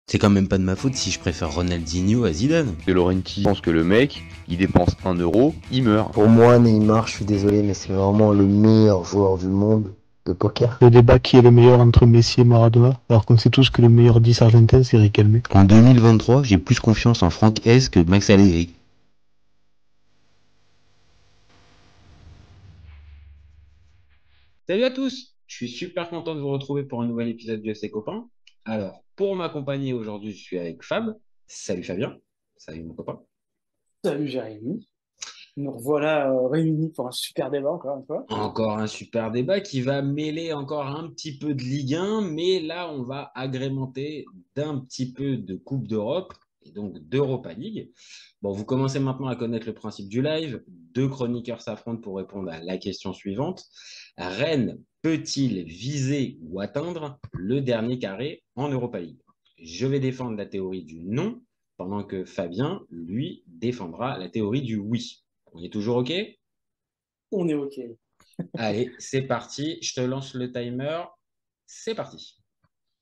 C'est quand même pas de ma faute si je préfère Ronaldinho à Zidane. De Laurenti pense que le mec, il dépense 1 euro, il meurt. Pour moi, Neymar, je suis désolé, mais c'est vraiment le meilleur joueur du monde de poker. Le débat qui est le meilleur entre Messi et Maradona, alors qu'on sait tous que le meilleur 10 argentin c'est Riquelme. En 2023, j'ai plus confiance en Franck S que Max Allegri. Salut à tous, je suis super content de vous retrouver pour un nouvel épisode de FC Copains. Alors, pour m'accompagner aujourd'hui, je suis avec Fab. Salut Fabien. Salut mon copain. Salut Jérémy, nous revoilà réunis pour un super débat encore une fois. Encore un super débat qui va mêler encore un petit peu de Ligue 1, mais là, on va agrémenter d'un petit peu de Coupe d'Europe et donc d'Europa League. Bon, vous commencez maintenant à connaître le principe du live. Deux chroniqueurs s'affrontent pour répondre à la question suivante. Rennes peut-il viser ou atteindre le dernier carré en Europa League? Je vais défendre la théorie du non, pendant que Fabien, lui, défendra la théorie du oui. On est toujours OK? On est OK. Allez, c'est parti. Je te lance le timer. C'est parti.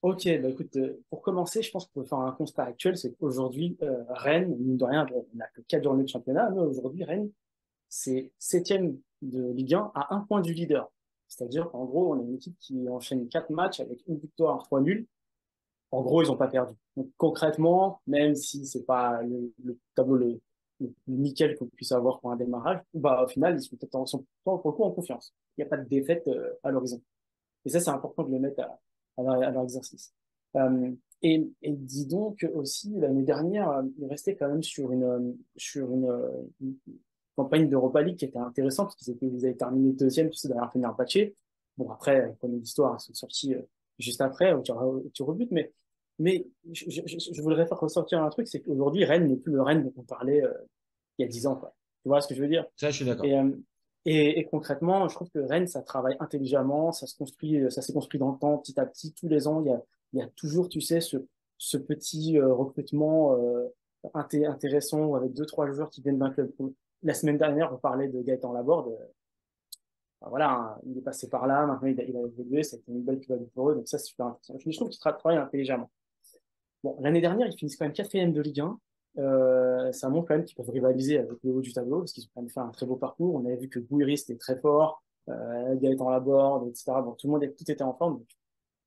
Ok, bah écoute, pour commencer, je pense qu'on peut faire un constat actuel, c'est qu'aujourd'hui, Rennes, mine de rien, on n'a que 4 journées de championnat, mais aujourd'hui, Rennes, c'est septième de Ligue 1 à un point du leader. C'est-à-dire qu'en gros, on est une équipe qui enchaîne 4 matchs avec une victoire, 3 nuls. En gros, ils n'ont pas perdu. Donc concrètement, même si c'est pas le tableau le plus nickel qu'on puisse avoir pour un démarrage, bah au final, ils sont peut-être pour le coup en confiance. Il n'y a pas de défaite à l'horizon. Et ça, c'est important de le mettre à leur exercice. Euh, et dis donc aussi, l'année dernière, il restait quand même une campagne d'Europa League qui était intéressante, parce qu'ils avaient terminé deuxième, tu sais, derrière Fenerbahçe. Bon, après, on connaît l'histoire, ils sont sortis juste après, au tir au but, mais je voudrais faire ressortir un truc, c'est qu'aujourd'hui, Rennes n'est plus le Rennes dont on parlait il y a 10 ans, quoi. Tu vois ce que je veux dire? Ça, je suis d'accord. Et concrètement, je trouve que Rennes, ça travaille intelligemment, ça se construit, ça s'est construit dans le temps, petit à petit. Tous les ans, il y a toujours, tu sais, ce petit recrutement intéressant avec deux, trois joueurs qui viennent d'un club. La semaine dernière, on parlait de Gaëtan Laborde. Enfin, voilà, hein, il est passé par là, maintenant il a évolué, ça a été une belle plus pour eux, donc ça, c'est super intéressant. Je trouve qu'il travaille intelligemment. Bon, l'année dernière, ils finissent quand même quatrième de Ligue 1. Ça montre quand même qu'ils peuvent rivaliser avec le haut du tableau parce qu'ils ont quand même fait un très beau parcours. On avait vu que Gouiri était très fort, Gaëtan Laborde, etc. Bon, tout était en forme. Donc,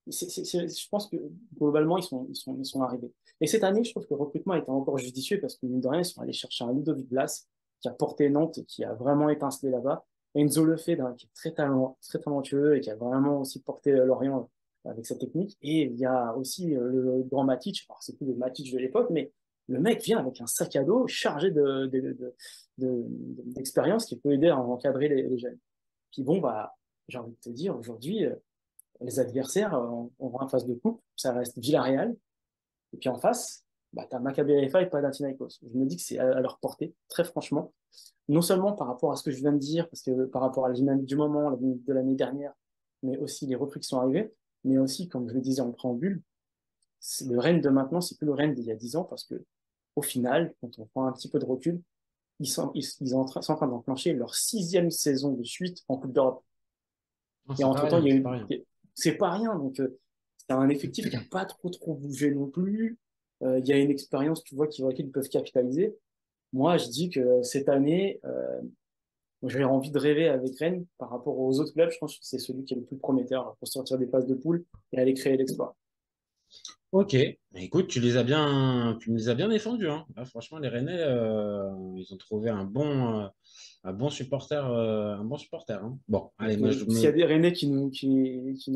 je pense que globalement, ils sont arrivés. Et cette année, je trouve que le recrutement était encore judicieux parce que, mine de rien, ils sont allés chercher un Ludovic Blas qui a porté Nantes et qui a vraiment étincelé là-bas. Enzo Lefebvre, qui est très talentueux et qui a vraiment aussi porté Lorient avec sa technique. Et il y a aussi le grand Matic, alors c'est plus le Matic de l'époque, mais le mec vient avec un sac à dos chargé d'expérience qui peut aider à encadrer les jeunes. Puis bon, bah, j'ai envie de te dire, aujourd'hui, les adversaires, on voit en phase de coupe, ça reste Villarreal. Et puis en face, bah, tu as Maccabi Haifa et Panathinaikos. Je me dis que c'est à leur portée, très franchement. Non seulement par rapport à ce que je viens de dire, parce que par rapport à la dynamique du moment, la dynamique de l'année dernière, mais aussi les recrues qui sont arrivées, mais aussi, comme je le disais en préambule, le Rennes de maintenant, c'est plus le Rennes d'il y a 10 ans, parce que au final, quand on prend un petit peu de recul, sont en train d'enclencher leur sixième saison de suite en Coupe d'Europe. Et entre-temps, il y a eu, c'est pas rien. Donc, c'est un effectif qui n'a pas trop bougé non plus. Il y a une expérience, tu vois, sur laquelle ils peuvent capitaliser. Moi, je dis que cette année, j'ai envie de rêver avec Rennes par rapport aux autres clubs. Je pense que c'est celui qui est le plus prometteur pour sortir des phases de poule et aller créer l'exploit. Ok, écoute, tu les as bien défendus, hein. Là, franchement, les Rennais, ils ont trouvé un bon supporter, hein. Bon, allez, moi je S'il y a me. des Rennais qui nous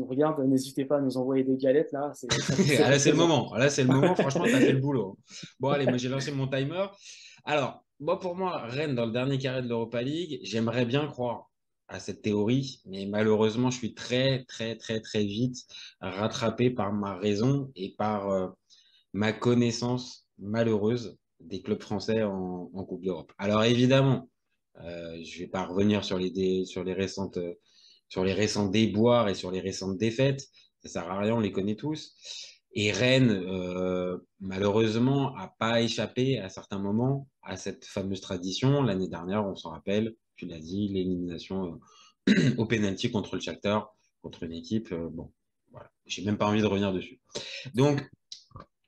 regardent, n'hésitez pas à nous envoyer des galettes là. Ça Ah, là, fait c'est le plaisir. moment. Là, c'est le moment. Franchement, tu as fait le boulot. Bon, allez, moi j'ai lancé mon timer. Alors, moi, pour moi, Rennes dans le dernier carré de l'Europa League, j'aimerais bien croire à cette théorie, mais malheureusement, je suis très vite rattrapé par ma raison et par ma connaissance malheureuse des clubs français en Coupe d'Europe. Alors évidemment, je ne vais pas revenir sur les récents déboires et sur les récentes défaites. Ça sert à rien, on les connaît tous. Et Rennes, malheureusement, n'a pas échappé à certains moments à cette fameuse tradition. L'année dernière, on s'en rappelle, tu l'as dit, l'élimination au pénalty contre le Shakhtar, contre une équipe. Bon, voilà, j'ai même pas envie de revenir dessus. Donc,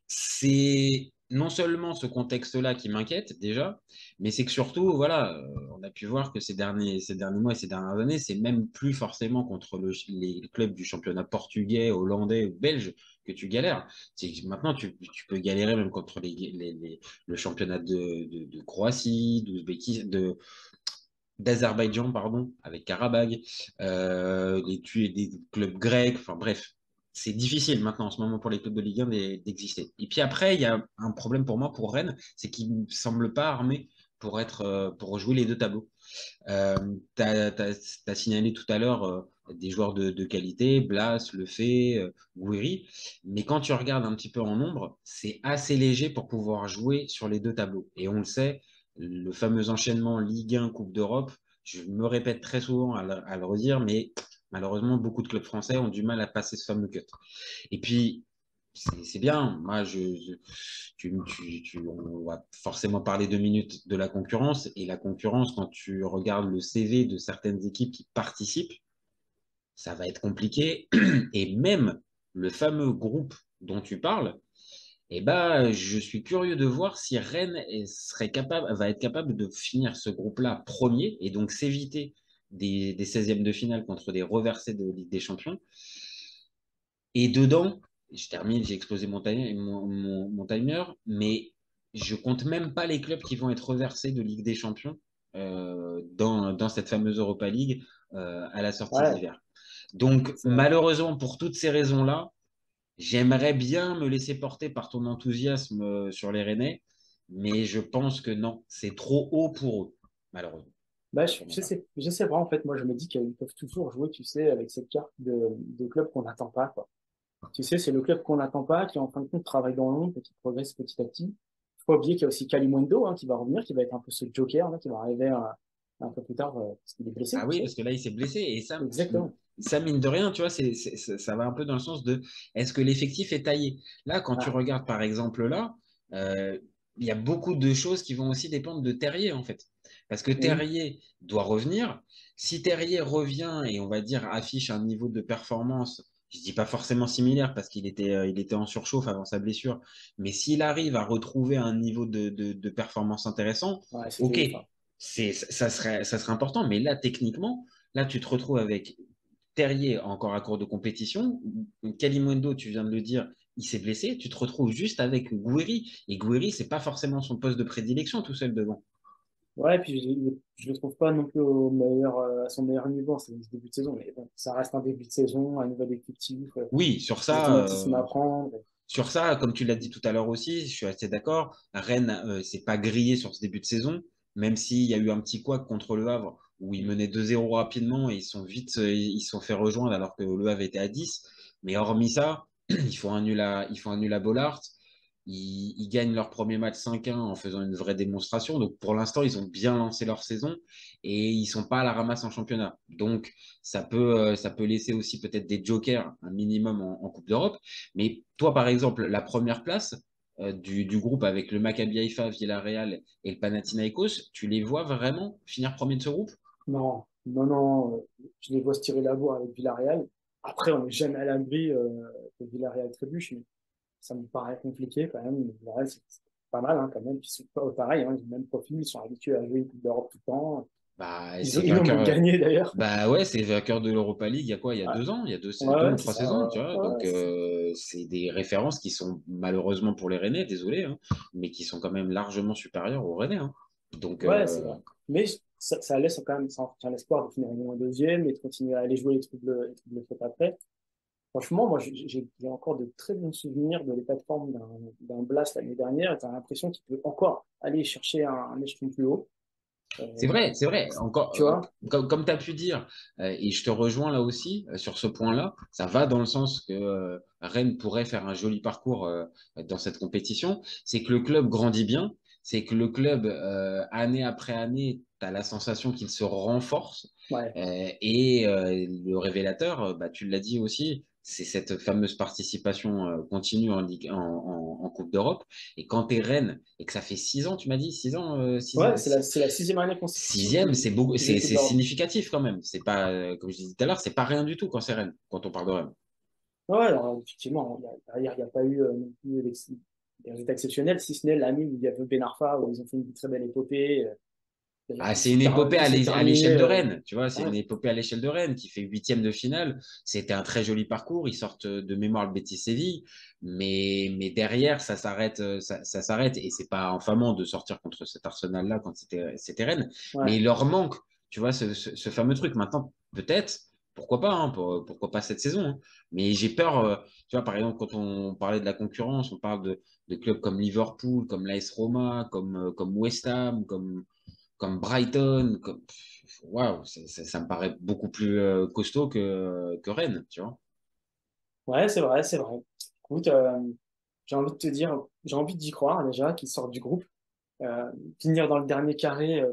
c'est non seulement ce contexte-là qui m'inquiète déjà, mais c'est que surtout, voilà, on a pu voir que ces derniers mois et ces dernières années, c'est même plus forcément contre les clubs du championnat portugais, hollandais ou belge que tu galères. C'est que maintenant, tu peux galérer même contre le championnat de Croatie, d'Azerbaïdjan, pardon, avec Karabag, des clubs grecs, enfin bref, c'est difficile maintenant en ce moment pour les clubs de Ligue 1 d'exister. Et puis après, il y a un problème pour moi, pour Rennes, c'est qu'ils ne semblent pas armés pour jouer les deux tableaux. Tu as signalé tout à l'heure des joueurs de qualité, Blas, Lefebvre, Gouiri, mais quand tu regardes un petit peu en nombre, c'est assez léger pour pouvoir jouer sur les deux tableaux. Et on le sait, le fameux enchaînement Ligue 1, Coupe d'Europe, je me répète très souvent à le redire, mais malheureusement, beaucoup de clubs français ont du mal à passer ce fameux cut. Et puis, c'est bien. Moi, on va forcément parler 2 minutes de la concurrence. Et la concurrence, quand tu regardes le CV de certaines équipes qui participent, ça va être compliqué. Et même le fameux groupe dont tu parles, eh ben, je suis curieux de voir si Rennes va être capable de finir ce groupe-là premier et donc s'éviter des 16e de finale contre des reversés de Ligue des Champions. Et dedans, je termine, j'ai explosé mon timer, mais je compte même pas les clubs qui vont être reversés de Ligue des Champions dans cette fameuse Europa League à la sortie de Ouais, l'hiver. Donc, c'est vrai. malheureusement, pour toutes ces raisons-là, j'aimerais bien me laisser porter par ton enthousiasme sur les Rennais, mais je pense que non, c'est trop haut pour eux, malheureusement. Bah, Pour mon part. je sais pas, en fait, moi je me dis qu'ils peuvent toujours jouer, tu sais, avec cette carte de club qu'on n'attend pas, quoi. Tu sais, c'est le club qu'on n'attend pas, qui en fin de compte travaille dans l'ombre et qui progresse petit à petit. Faut pas oublier qu'il y a aussi Kalimundo, hein, qui va revenir, qui va être un peu ce joker, là, qui va arriver un peu plus tard, parce qu'il est blessé, Ah tu oui, sais. parce que là, il s'est blessé. Et Exactement. ça mine de rien, tu vois, ça va un peu dans le sens de est-ce que l'effectif est taillé? Là, quand tu Ah, regardes par exemple là, euh, il y a beaucoup de choses qui vont aussi dépendre de Terrier, en fait. Parce que oui. Terrier doit revenir. Si Terrier revient et on va dire affiche un niveau de performance, je dis pas forcément similaire parce il était en surchauffe avant sa blessure, mais s'il arrive à retrouver un niveau de performance intéressant, Ouais, c'est ok, joué, enfin. ça serait important. Mais là, techniquement, là, tu te retrouves avec Terrier encore à court de compétition. Kalimundo, tu viens de le dire, il s'est blessé. Tu te retrouves juste avec Gouiri. Et Gouiri, c'est pas forcément son poste de prédilection tout seul devant. Ouais, puis je le trouve pas non plus à son meilleur niveau, c'est ce début de saison, mais bon, ça reste un début de saison, un nouvel effectif, Oui, des automatismes à apprendre. sur ça, comme tu l'as dit tout à l'heure aussi, je suis assez d'accord. Rennes, c'est pas grillé sur ce début de saison, même s'il y a eu un petit couac contre le Havre où ils menaient 2-0 rapidement et ils se sont fait rejoindre alors que le Havre était à 10. Mais hormis ça, ils font un nul à Bollaert. Ils gagnent leur premier match 5-1 en faisant une vraie démonstration. Donc pour l'instant, ils ont bien lancé leur saison et ils sont pas à la ramasse en championnat. Donc ça peut laisser aussi peut-être des jokers un minimum en Coupe d'Europe. Mais toi, par exemple, la première place du groupe avec le Maccabi Haïfa, Villarreal et le Panathinaikos, tu les vois vraiment finir premier de ce groupe? Non, non, non, je les vois se tirer la bourre avec Villarreal. Après, on n'est jamais à l'abri que Villarreal trébuche, mais ça me paraît compliqué quand même. Villarreal, c'est pas mal hein, quand même. Ils sont pas pareil, hein, ils ont le même profil, ils sont habitués à jouer une Coupe d'Europe tout le temps. Bah, Ils l'ont même gagné d'ailleurs. bah ouais, c'est vainqueur de l'Europa League il y a quoi? Il y a Ouais, 2 ans, il y a ouais, deux ou ouais, c'est trois ça. saisons, tu vois. Ouais, Donc, ouais, c'est ça. c'est des références qui sont malheureusement pour les Rennais, désolé, hein, mais qui sont quand même largement supérieures aux Rennais, hein. Donc, Ouais, c'est vrai. Mais ça laisse quand même, ça entretient l'espoir de finir au moins deuxième et de continuer à aller jouer les troubles faits après. Franchement, moi, j'ai encore de très bons souvenirs de l'état de forme d'un Blast l'année dernière. Et t'as l'impression qu'il peut encore aller chercher un échelon plus haut. Euh, c'est vrai. Encore, tu vois? comme tu as pu dire, et je te rejoins là aussi sur ce point-là, ça va dans le sens que Rennes pourrait faire un joli parcours dans cette compétition. C'est que le club grandit bien, c'est que le club, année après année, tu as la sensation qu'il se renforce. Ouais. Le révélateur, bah, tu l'as dit aussi, c'est cette fameuse participation continue en Coupe d'Europe. Et quand tu es Rennes et que ça fait 6 ans, tu m'as dit, 6 ans, Ouais, c'est la sixième année consécutive sixième, c'est beaucoup, qu'ils jouent une Coupe c'est d'Europe. significatif quand même. C'est pas, comme je disais tout à l'heure, c'est pas rien du tout quand c'est Rennes, quand on parle de Rennes. Ouais, alors, effectivement, derrière, il n'y a pas eu non plus des résultats exceptionnels, si ce n'est l'année où il y avait Ben Arfa, où ils ont fait une très belle épopée. Ah, c'est une épopée Qui s'est à terminée. l'échelle de Rennes, tu vois, c'est Ouais, une épopée à l'échelle de Rennes qui fait huitième de finale. C'était un très joli parcours. Ils sortent de mémoire le Betis Séville, mais derrière, ça s'arrête. Et c'est pas infamant de sortir contre cet Arsenal-là quand c'était Rennes, mais ouais. il leur manque, tu vois, ce fameux truc. Maintenant, peut-être, pourquoi pas, hein, pourquoi pas cette saison, hein. Mais j'ai peur, tu vois, par exemple, quand on parlait de la concurrence, on parle de clubs comme Liverpool, comme l'AS Roma, comme West Ham, comme Brighton, waouh, ça me paraît beaucoup plus costaud que Rennes, tu vois. Ouais, c'est vrai, c'est vrai. Écoute, j'ai envie de te dire, j'ai envie d'y croire déjà qu'ils sortent du groupe. Euh, Finir dans le dernier carré,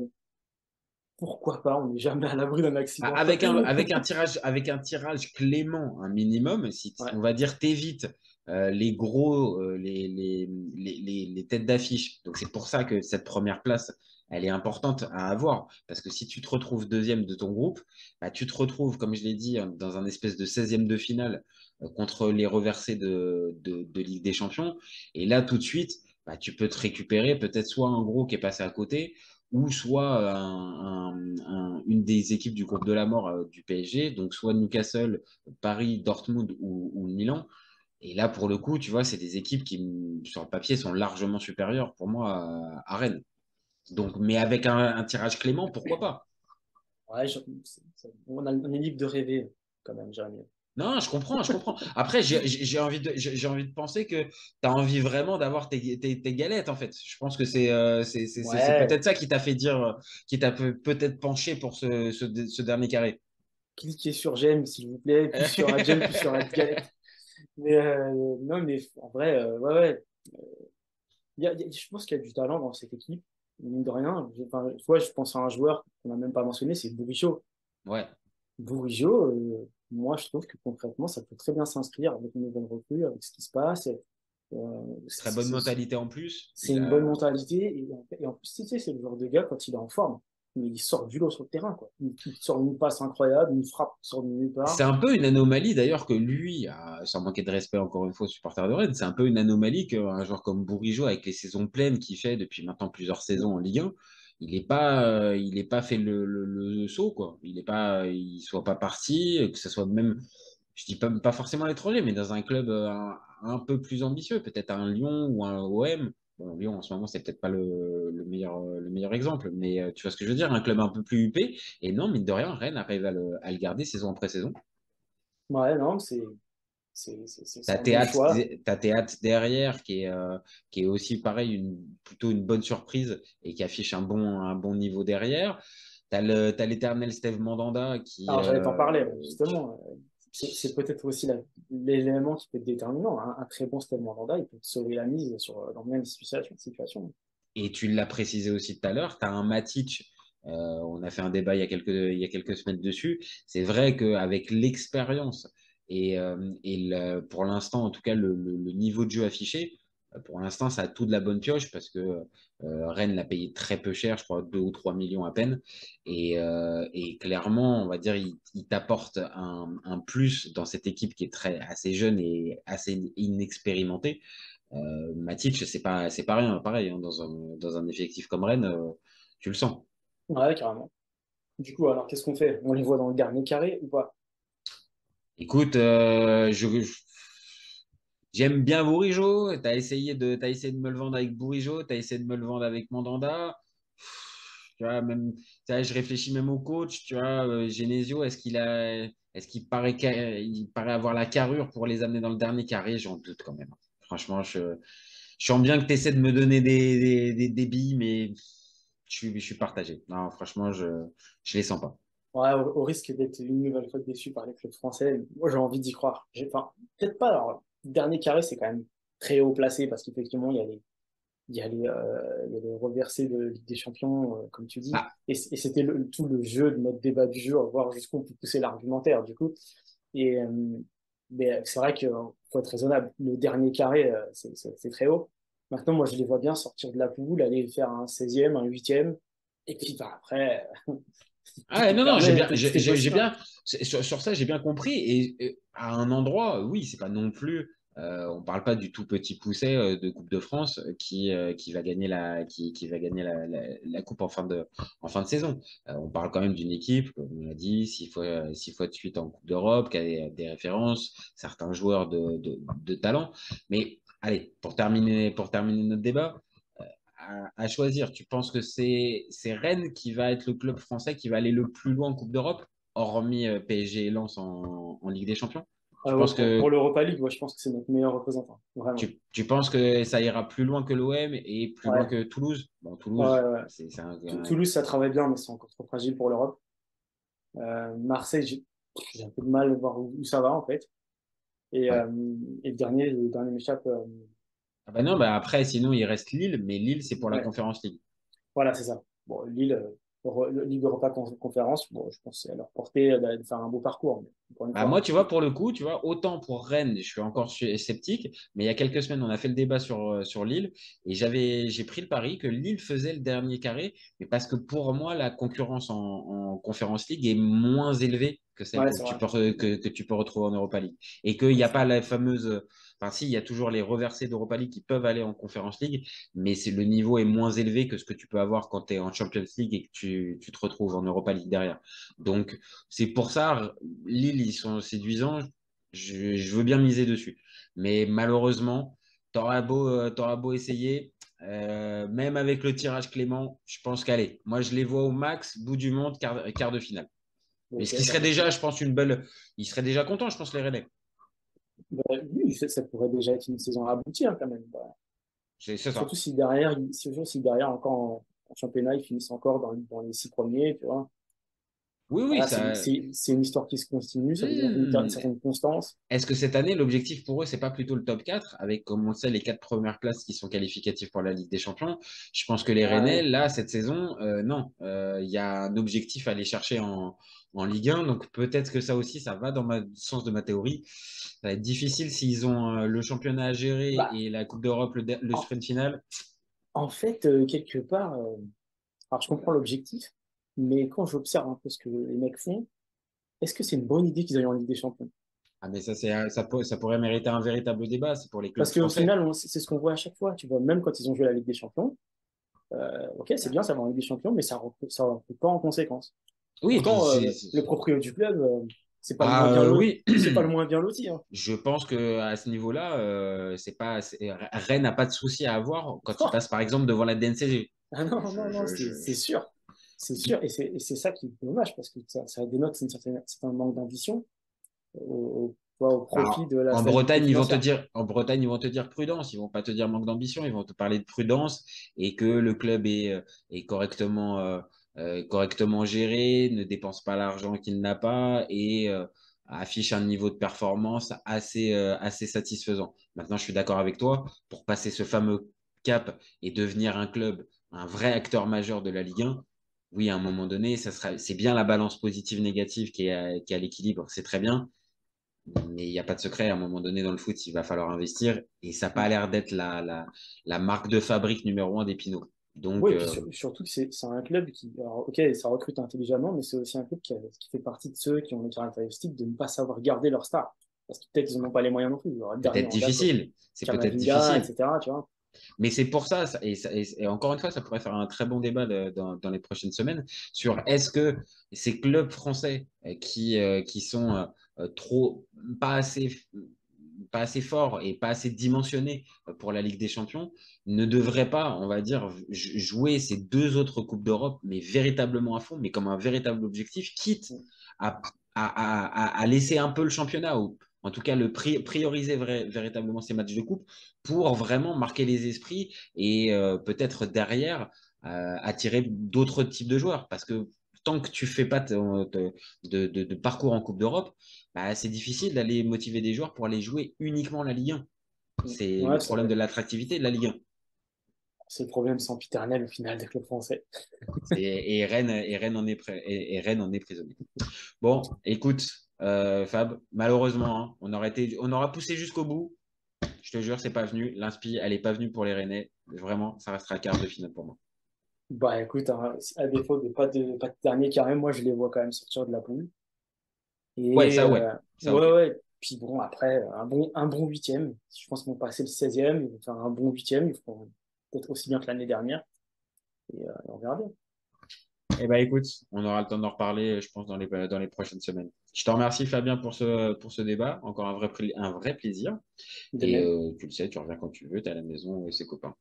pourquoi pas? On n'est jamais à l'abri d'un accident. Avec un tirage clément, un minimum, si Ouais, on va dire t'évites les gros, les têtes d'affiche. Donc c'est pour ça que cette première place, elle est importante à avoir. Parce que si tu te retrouves deuxième de ton groupe, bah, tu te retrouves, comme je l'ai dit, dans un espèce de 16e de finale contre les reversés de Ligue des Champions. Et là, tout de suite, bah, tu peux te récupérer peut-être soit un gros qui est passé à côté, ou soit une des équipes du groupe de la mort du PSG, donc soit Newcastle, Paris, Dortmund ou Milan. Et là, pour le coup, tu vois, c'est des équipes qui, sur le papier, sont largement supérieures pour moi à Rennes. Donc, mais avec un tirage clément, pourquoi pas? ouais, on est libre de rêver, quand même, Jérémy. Non, je comprends, je comprends. Après, j'ai envie de penser que tu as envie vraiment d'avoir tes galettes, en fait. Je pense que c'est Ouais, peut-être ça qui t'a fait dire, qui t'a peut-être penché pour ce dernier carré. cliquez sur j'aime, s'il vous plaît. Plus il y aura de j'aime, plus il y aura de galette. Mais non, mais en vrai, ouais, ouais. Je pense qu'il y a du talent dans cette équipe, mine de rien. Enfin, tu vois, je pense à un joueur qu'on n'a même pas mentionné, c'est Bourigeaud. Ouais. Bourigeaud, moi, je trouve que concrètement, ça peut très bien s'inscrire avec une nouvelle recrue, avec ce qui se passe. Très bonne mentalité en plus. C'est une bonne mentalité. Et en plus, tu sais, c'est le genre de gars, quand il est en forme, mais il sort du lot sur le terrain, quoi. Il sort une passe incroyable, une frappe qui sort de nulle C'est part. un peu une anomalie d'ailleurs que lui, sans manquer de respect encore une fois aux supporters de Rennes, c'est un peu une anomalie qu'un joueur comme Bourigeaud, avec les saisons pleines qu'il fait depuis maintenant plusieurs saisons en Ligue 1, il est pas fait le saut, quoi. Il soit pas parti, que ce soit même, je dis pas forcément à l'étranger, mais dans un club un peu plus ambitieux, peut-être un Lyon ou un OM. Bon, Lyon, en ce moment, c'est peut-être pas le meilleur exemple, mais tu vois ce que je veux dire, un club un peu plus huppé. Et non, mine de rien, Rennes arrive à le garder saison après saison. Ouais, non, c'est T'as un bon Théâtre, choix. t'as Théâtre derrière qui est aussi pareil, plutôt une bonne surprise et qui affiche un bon niveau derrière. T'as l'éternel Steve Mandanda Alors, j'allais t'en parler, qui- justement. C'est peut-être aussi l'élément qui peut être déterminant. Un très bon Stade Mandanda, il peut te sauver la mise dans le même situation. et tu l'as précisé aussi tout à l'heure, tu as un Matic, on a fait un débat il y a quelques semaines dessus. C'est vrai qu'avec l'expérience pour l'instant, en tout cas, le niveau de jeu affiché, pour l'instant, ça a tout de la bonne pioche parce que Rennes l'a payé très peu cher, je crois 2 ou 3 millions à peine. Et clairement, on va dire, il t'apporte un plus dans cette équipe qui est assez jeune et assez inexpérimentée. Matic, c'est pas rien, pareil, hein, dans un effectif comme Rennes, tu le sens. Ouais, carrément. Du coup, alors, qu'est-ce qu'on fait? On les voit dans le dernier carré ou pas? Écoute, j'aime bien Bourigeaud. T'as essayé de me le vendre avec Bourigeaud, t'as essayé de me le vendre avec Mandanda. Tu vois, même, tu vois, je réfléchis même au coach, tu vois, Genesio, il paraît avoir la carrure pour les amener dans le dernier carré? J'en doute quand même. Franchement, je sens bien que tu essaies de me donner des billes, mais je suis partagé. Non, franchement, je les sens pas. Ouais, au risque d'être une nouvelle fois déçu par les clubs français, moi j'ai envie d'y croire. Enfin, peut-être pas. Alors, le dernier carré, c'est quand même très haut placé parce qu'effectivement, il y a les reversés de Ligue des Champions, comme tu dis. Ah, Et c'était tout le jeu de notre débat du jour, voir jusqu'où on peut pousser l'argumentaire, du coup. Et, mais c'est vrai qu'il faut être raisonnable. Le dernier carré, c'est très haut. Maintenant, moi, je les vois bien sortir de la poule, aller faire un 16e, un 8e. Et puis, bah, après, tout ah, est non, non, j'ai permis, bien, tout est j'ai possible, hein. bien, sur ça, j'ai bien compris. Et à un endroit, oui, c'est pas non plus On ne parle pas du tout petit pousset de Coupe de France qui va gagner qui va gagner la Coupe en fin de saison. On parle quand même d'une équipe, comme on l'a dit, 6 fois de suite en Coupe d'Europe, qui a des références, certains joueurs de talent. Mais allez, pour terminer notre débat, à choisir, tu penses que c'est Rennes qui va être le club français qui va aller le plus loin en Coupe d'Europe, hormis PSG et Lens en Ligue des Champions? Tu Ah ouais, penses que pour l'Europa League, ouais, je pense que c'est notre meilleur représentant, vraiment. tu penses que ça ira plus loin que l'OM et plus loin Ouais, que Toulouse? Bon, ouais, Toulouse, ouais. c'est Toulouse, ça travaille bien, mais c'est encore trop fragile pour l'Europe. Marseille, j'ai un peu de mal à voir où ça va, en fait. Et, ouais. euh, et le dernier m'échappe. Ah bah non, bah après, sinon, il reste Lille, mais Lille, c'est pour la Ouais, Conférence League. voilà, c'est ça. Bon, Lille, Ligue Europa Conférence, bon, je pense que c'est à leur portée de faire un beau parcours. Mais encore une Bah moi, fois, tu vois, pour le coup, tu vois, autant pour Rennes, je suis encore sceptique, mais il y a quelques semaines, on a fait le débat sur Lille et j'ai pris le pari que Lille faisait le dernier carré, mais parce que pour moi, la concurrence en Conference League est moins élevée que celle ouais, c'est vrai. que tu peux retrouver en Europa League. Et qu'il n'y a pas la fameuse, enfin si, il y a toujours les reversés d'Europa League qui peuvent aller en Conference League, mais le niveau est moins élevé que ce que tu peux avoir quand tu es en Champions League et que tu te retrouves en Europa League derrière. Donc, c'est pour ça, Lille, ils sont séduisants. Je veux bien miser dessus. Mais malheureusement, t'auras beau essayer, même avec le tirage Clément, je pense qu'allez, moi je les vois au max, bout du monde, quart de finale. Mais ce Ok, qui bah, serait déjà, je pense, une belle. Ils seraient déjà contents, je pense, les Rennais. bah, oui, ça pourrait déjà être une saison aboutie, hein, quand même. Bah, C'est ça. surtout si derrière encore en championnat, ils finissent encore dans les 6 premiers, tu vois. Oui, oui, Voilà, ça. c'est une histoire qui se continue, ça veut dire une Hmm. certaine constance. Est-ce que cette année, l'objectif pour eux, c'est pas plutôt le top 4 avec, comme on le sait, les 4 premières places qui sont qualificatives pour la Ligue des Champions? Je pense que les Ah Rennais, ouais. là, cette saison, non. Il y a un objectif à aller chercher en Ligue 1. Donc peut-être que ça aussi, ça va dans le sens de ma théorie. Ça va être difficile s'ils ont le championnat à gérer Bah, et la Coupe d'Europe, le en, sprint final. en fait, quelque part, alors je comprends l'objectif, mais quand j'observe un peu ce que les mecs font, est-ce que c'est une bonne idée qu'ils aillent en Ligue des Champions? Ah, mais ça pourrait mériter un véritable débat. C'est pour les clubs Parce qu'au français. final, c'est ce qu'on voit à chaque fois. Tu vois, même quand ils ont joué la Ligue des Champions, ok, c'est bien, ça va en Ligue des Champions, mais ça recrute pas en conséquence. Oui, et puis Pourtant, le proprio du club, oui. c'est pas le moins bien loti, hein. Je pense que à ce niveau-là, Rennes n'a pas de souci à avoir quand il passe par exemple devant la DNCG. Ah non, non, non, c'est sûr. C'est sûr. Et c'est ça qui est dommage parce que ça dénote un certain manque d'ambition au profit Alors, de la stabilité financière. En Bretagne, ils vont te dire prudence. Ils vont pas te dire manque d'ambition. Ils vont te parler de prudence et que le club est correctement géré, ne dépense pas l'argent qu'il n'a pas et affiche un niveau de performance assez satisfaisant. Maintenant, je suis d'accord avec toi. Pour passer ce fameux cap et devenir un club, un vrai acteur majeur de la Ligue 1, oui, à un moment donné, c'est bien la balance positive-négative qui est à l'équilibre. C'est très bien. Mais il n'y a pas de secret, à un moment donné dans le foot, il va falloir investir et ça n'a pas l'air d'être la marque de fabrique numéro un d'Epino. Donc, Oui, et puis surtout que c'est un club qui, alors, ok, ça recrute intelligemment, mais c'est aussi un club qui fait partie de ceux qui ont les caractéristiques de ne pas savoir garder leur star. Parce que peut-être ils n'en ont pas les moyens non plus. Le dernier peut-être en date, difficile. C'est peut-être Kamavinga, difficile. etc. Tu vois. Mais c'est pour ça, et encore une fois, ça pourrait faire un très bon débat dans les prochaines semaines sur est-ce que ces clubs français qui sont trop pas assez, pas assez forts et pas assez dimensionnés pour la Ligue des Champions ne devraient pas, on va dire, jouer ces 2 autres Coupes d'Europe, mais véritablement à fond, mais comme un véritable objectif, quitte à, à laisser un peu le championnat ou en tout cas le prioriser véritablement ces matchs de coupe pour vraiment marquer les esprits et peut-être derrière attirer d'autres types de joueurs. Parce que tant que tu fais pas de parcours en Coupe d'Europe, bah, c'est difficile d'aller motiver des joueurs pour aller jouer uniquement la Ligue 1. C'est Ouais, le c'est problème vrai. de l'attractivité de la Ligue 1. C'est le problème sempiternel au final des clubs français. Et Rennes en est prisonnier. Bon, écoute, Fab, malheureusement, hein, on aura poussé jusqu'au bout. Je te jure, c'est pas venu. L'inspi, elle est pas venue pour les Rennais. Vraiment, ça restera quart de finale pour moi. Bah écoute, hein, à défaut de pas de dernier carré, moi je les vois quand même sortir de la poule. Ouais, Et ça, ouais. Ça, ouais, ok. ouais. Puis bon, après, un bon huitième. Je pense qu'ils vont passer le 16e. Ils vont faire un bon huitième. Ils feront peut-être aussi bien que l'année dernière. Et on verra bien. Eh ben, écoute, on aura le temps d'en reparler, je pense, dans les prochaines semaines. Je te remercie, Fabien, pour ce débat. Encore un vrai plaisir. De Et même. tu le sais, tu reviens quand tu veux, tu es à la maison et c'est copains.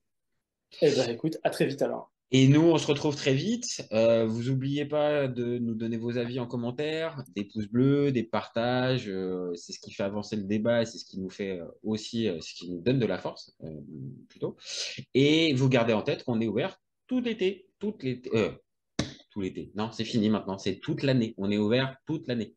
Eh ben, écoute, à très vite alors. Et nous, on se retrouve très vite. Vous n'oubliez pas de nous donner vos avis en commentaire, des pouces bleus, des partages. C'est ce qui fait avancer le débat et c'est ce qui nous fait aussi, ce qui nous donne de la force, plutôt. Et vous gardez en tête qu'on est ouvert tout l'été, tout l'été. Non, c'est fini maintenant, c'est toute l'année. On est ouvert toute l'année.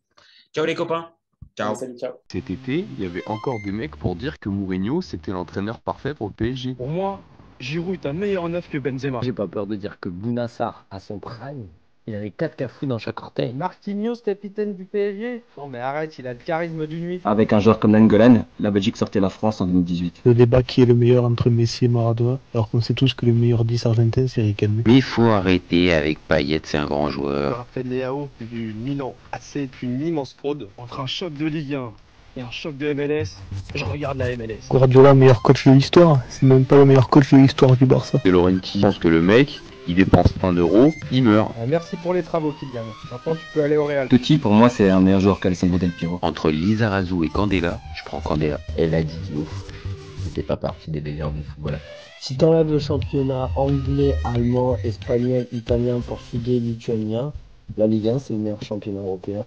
Ciao les copains. Allez, Ciao. salut, ciao. Cet été, il y avait encore des mecs pour dire que Mourinho, c'était l'entraîneur parfait pour le PSG. Pour moi, Giroud est un meilleur neuf que Benzema. J'ai pas peur de dire que Bounassar, à son prime, il avait 4 cafous dans chaque orteil. Marquinhos, capitaine du PSG. Non mais arrête, il a le charisme d'une nuit. Avec un joueur comme Nainggolan, la Belgique sortait la France en 2018. Le débat qui est le meilleur entre Messi et Maradona, alors qu'on sait tous que le meilleur 10 argentin, c'est Riquelme. Mais il faut arrêter avec Payet, c'est un grand joueur. Raphaël Leao du Milan. C'est une immense fraude. Entre un choc de Ligue 1 et un choc de MLS, je regarde la MLS. Guardiola, meilleur coach de l'histoire, c'est même pas le meilleur coach de l'histoire du Barça. De Laurenti pense que le mec, il dépense 1 euro, il meurt. Merci pour les travaux, Kylian. Maintenant, tu peux aller au Real. Totti, pour moi, c'est un meilleur joueur qu'Alessandro Del Piero. Entre Lizarazu et Candela, je prends Candela. Elle a dit qu'il ouf. C'était pas partie des délires du football. Si t'enlèves le championnat anglais, allemand, espagnol, italien, portugais, lituanien, la Ligue 1 c'est le meilleur championnat européen.